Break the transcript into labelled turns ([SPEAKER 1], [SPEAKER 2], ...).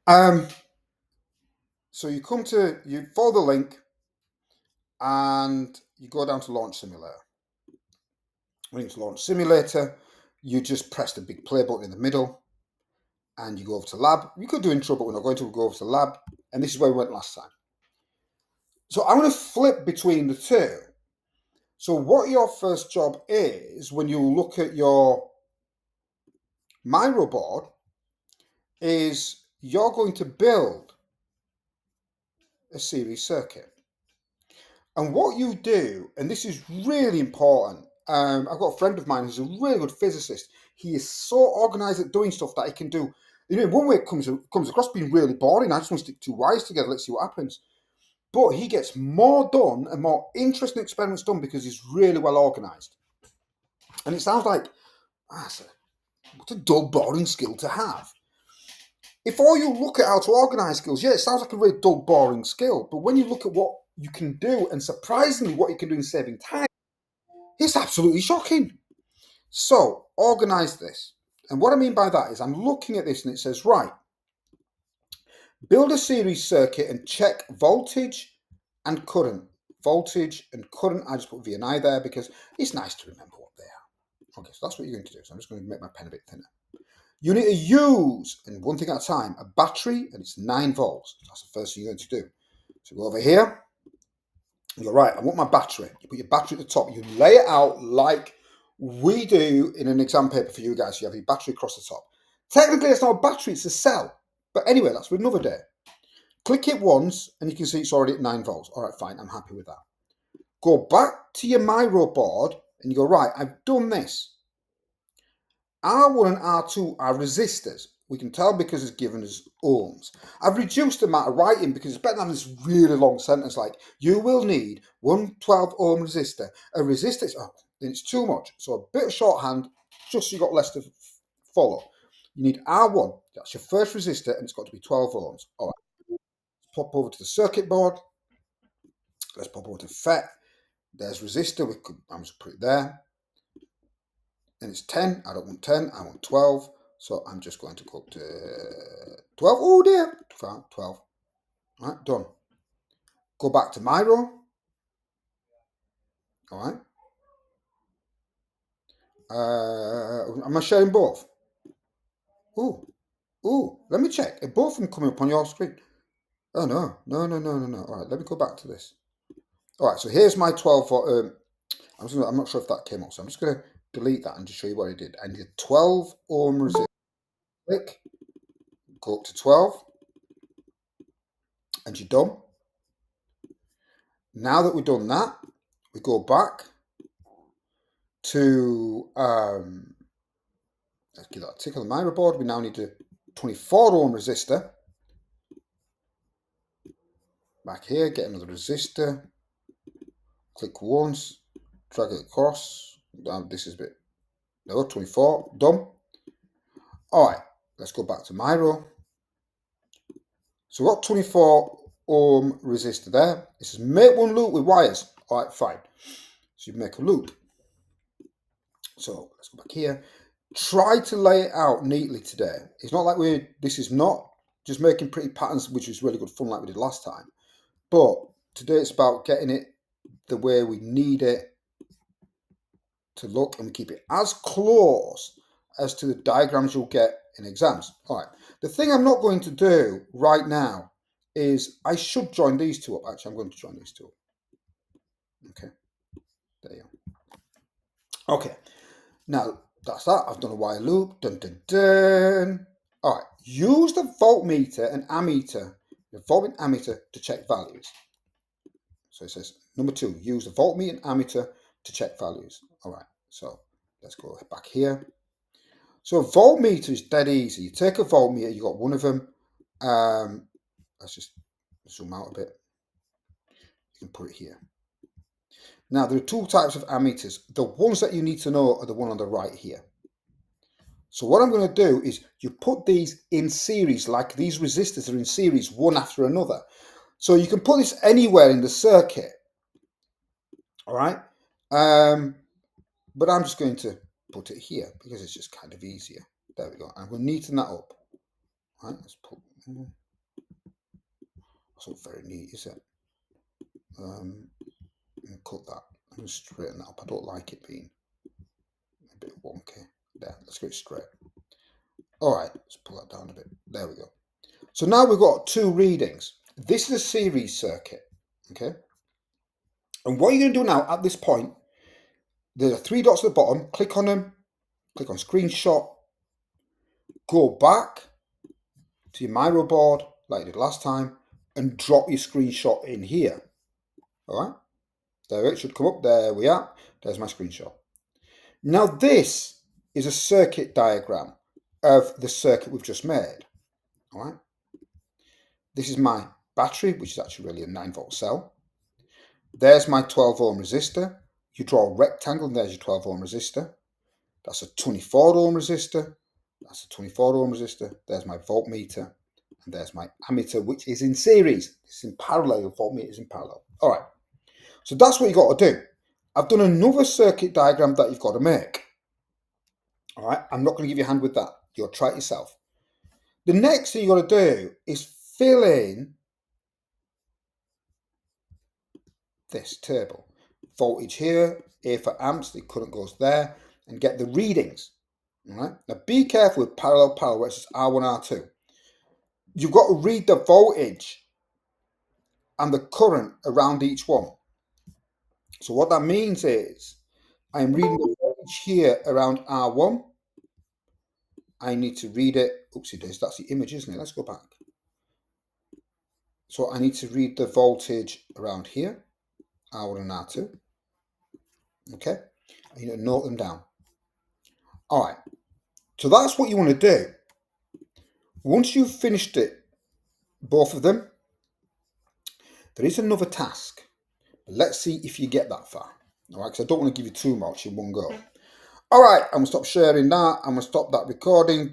[SPEAKER 1] So you follow the link and you go down to Launch Simulator. When it's Launch Simulator, you just press the big play button in the middle and you go over to lab. You could do intro, but we're not going to. We'll go over to lab. And this is where we went last time. So I'm going to flip between the two. So what your first job is when you look at your Miro board is you're going to build a series circuit. And what you do, and this is really important, I've got a friend of mine who's a really good physicist. He is so organized at doing stuff that he can do. In one way it comes across being really boring. I just want to stick two wires together, let's see what happens. But he gets more done and more interesting experiments done because he's really well organized. And it sounds like, what a dull, boring skill to have. If all you look at how to organize skills, yeah, it sounds like a really dull, boring skill. But when you look at what you can do, and surprisingly what you can do in saving time, it's absolutely shocking. So, organize this. And what I mean by that is I'm looking at this and it says, right, build a series circuit and check voltage and current. Voltage and current, I just put V and I there because it's nice to remember what they are. Okay, so that's what you're going to do. So I'm just going to make my pen a bit thinner. You need to use, and one thing at a time, a battery, and it's 9 volts. That's the first thing you're going to do. So go over here. You go, right, I want my battery. You put your battery at the top. You lay it out like we do in an exam paper for you guys. You have your battery across the top. Technically, it's not a battery, it's a cell. But anyway, that's for another day. Click it once, and you can see it's already at 9 volts. All right, fine, I'm happy with that. Go back to your Miro board, and you go, right, I've done this. R1 and R2 are resistors. We can tell because it's given as ohms. I've reduced the amount of writing because it's better than this really long sentence like, you will need 112 ohm resistor. A resistor, then it's too much. So a bit of shorthand, just so you got less to follow. You need R1, that's your first resistor, and it's got to be 12 ohms. All right, let's pop over to the circuit board. Let's pop over to PhET. There's resistor, I'm just put it there. And it's 10. I don't want 10, I want 12. So I'm just going to go up to 12. Oh dear, 12. All right, done. Go back to Miro. All right. Am I sharing both? Oh, let me check. Are both of them coming up on your screen? Oh, no. All right, let me go back to this. All right, so here's my 12 volt. I'm not sure if that came up, so I'm just going to delete that and just show you what I did. I need a 12 ohm resistor. Click, go up to 12, and you're done. Now that we've done that, we go back to, let's give that a tick on the Miro board. We now need a 24 ohm resistor. Back here, get another resistor. Click once, drag it across. This is a bit, no, 24, done. All right, let's go back to Miro. So we've got 24 ohm resistor there. It says make one loop with wires. All right, fine. So you make a loop. So let's go back here. Try to lay it out neatly today. It's not like this is not just making pretty patterns, which was really good fun like we did last time. But today it's about getting it the way we need it to look, and we keep it as close as to the diagrams you'll get in exams. All right. The thing I'm not going to do right now is I should join these two up. Actually, I'm going to join these two up. Okay. There you go. Okay. Now, that's that. I've done a while loop. Dun, dun, dun. All right. Use the voltmeter and ammeter, the volt and ammeter to check values. So it says, number 2, use the voltmeter and ammeter to check values. All right. So let's go back here. So a voltmeter is dead easy. You take a voltmeter, you got one of them. Let's just zoom out a bit. You can put it here. Now, there are 2 types of ammeters. The ones that you need to know are the one on the right here. So what I'm going to do is you put these in series, like these resistors are in series, one after another. So you can put this anywhere in the circuit. All right. But I'm just going to put it here because it's just kind of easier. There we go. I'm going to neaten that up. All right, let's put That's not very neat, is it? Cut that. I'm going to straighten that up. I don't like it being a bit wonky. There, let's get it straight. All right, let's pull that down a bit. There we go. So now we've got two readings. This is a series circuit, okay? And what you're going to do now at this point, there are three dots at the bottom. Click on them. Click on screenshot. Go back to your Miro board like you did last time and drop your screenshot in here. All right? There it should come up. There we are. There's my screenshot. Now this is a circuit diagram of the circuit we've just made. All right? This is my battery, which is actually really a 9-volt cell. There's my 12 ohm resistor. You draw a rectangle and there's your 12 ohm resistor. That's a 24 ohm resistor. That's a 24 ohm resistor. There's my voltmeter. And there's my ammeter, which is in series. It's in parallel. Your voltmeter is in parallel. All right. So that's what you've got to do. I've done another circuit diagram that you've got to make. All right. I'm not going to give you a hand with that. You'll try it yourself. The next thing you've got to do is fill in this table. Voltage here, A for amps, the current goes there, and get the readings. All right. Now be careful with parallel, where it's just R1, R2. You've got to read the voltage and the current around each one. So what that means is I'm reading the voltage here around R1. I need to read it. Oopsie days, that's the image, isn't it? Let's go back. So I need to read the voltage around here, R1 and R2. Okay. I need to note them down. All right. So that's what you want to do. Once you've finished it, both of them, there is another task. Let's see if you get that far. All right, because I don't want to give you too much in one go. All right, I'm going to stop sharing that. I'm going to stop that recording.